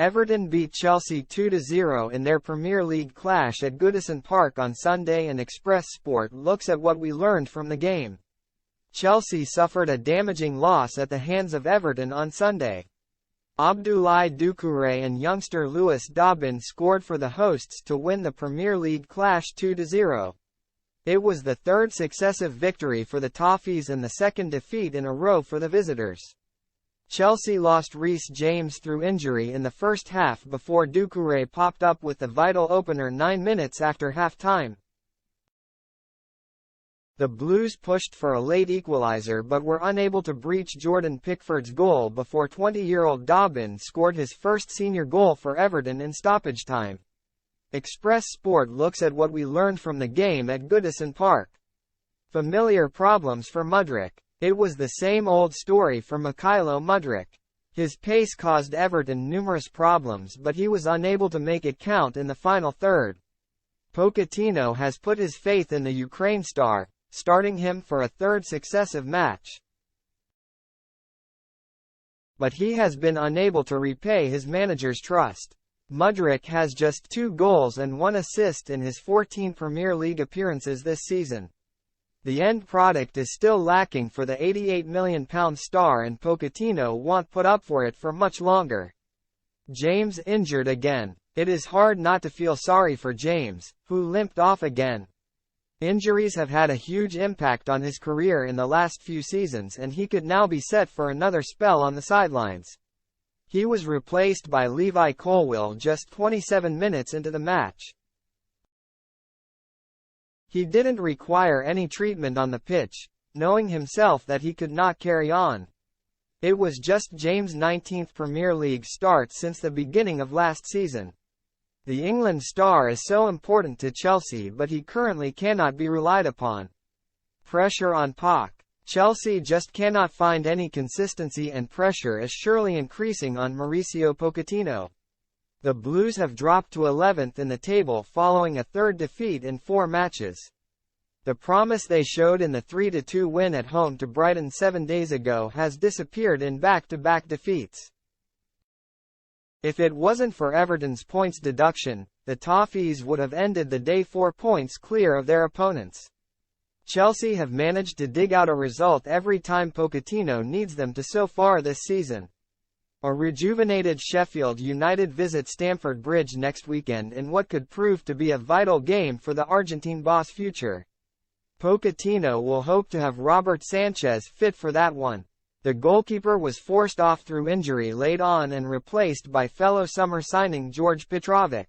Everton beat Chelsea 2-0 in their Premier League clash at Goodison Park on Sunday, and Express Sport looks at what we learned from the game. Chelsea suffered a damaging loss at the hands of Everton on Sunday. Abdoulaye Doucouré and youngster Lewis Dobbin scored for the hosts to win the Premier League clash 2-0. It was the third successive victory for the Toffees and the second defeat in a row for the visitors. Chelsea lost Reece James through injury in the first half before Doucouré popped up with the vital opener 9 minutes after half-time. The Blues pushed for a late equalizer but were unable to breach Jordan Pickford's goal before 20-year-old Dobbin scored his first senior goal for Everton in stoppage time. Express Sport looks at what we learned from the game at Goodison Park. Familiar problems for Mudryk. It was the same old story for Mykhailo Mudryk. His pace caused Everton numerous problems, but he was unable to make it count in the final third. Pochettino has put his faith in the Ukraine star, starting him for a third successive match. But he has been unable to repay his manager's trust. Mudryk has just 2 goals and 1 assist in his 14 Premier League appearances this season. The end product is still lacking for the £88 million star, and Pochettino won't put up for it for much longer. James injured again. It is hard not to feel sorry for James, who limped off again. Injuries have had a huge impact on his career in the last few seasons, and he could now be set for another spell on the sidelines. He was replaced by Levi Colwill just 27 minutes into the match. He didn't require any treatment on the pitch, knowing himself that he could not carry on. It was just James' 19th Premier League start since the beginning of last season. The England star is so important to Chelsea, but he currently cannot be relied upon. Pressure on Poch. Chelsea just cannot find any consistency, and pressure is surely increasing on Mauricio Pochettino. The Blues have dropped to 11th in the table following a third defeat in 4 matches. The promise they showed in the 3-2 win at home to Brighton 7 days ago has disappeared in back-to-back defeats. If it wasn't for Everton's points deduction, the Toffees would have ended the day 4 points clear of their opponents. Chelsea have managed to dig out a result every time Pochettino needs them to so far this season. A rejuvenated Sheffield United visit Stamford Bridge next weekend in what could prove to be a vital game for the Argentine boss' future. Pochettino will hope to have Robert Sanchez fit for that one. The goalkeeper was forced off through injury late on and replaced by fellow summer signing George Petrovic.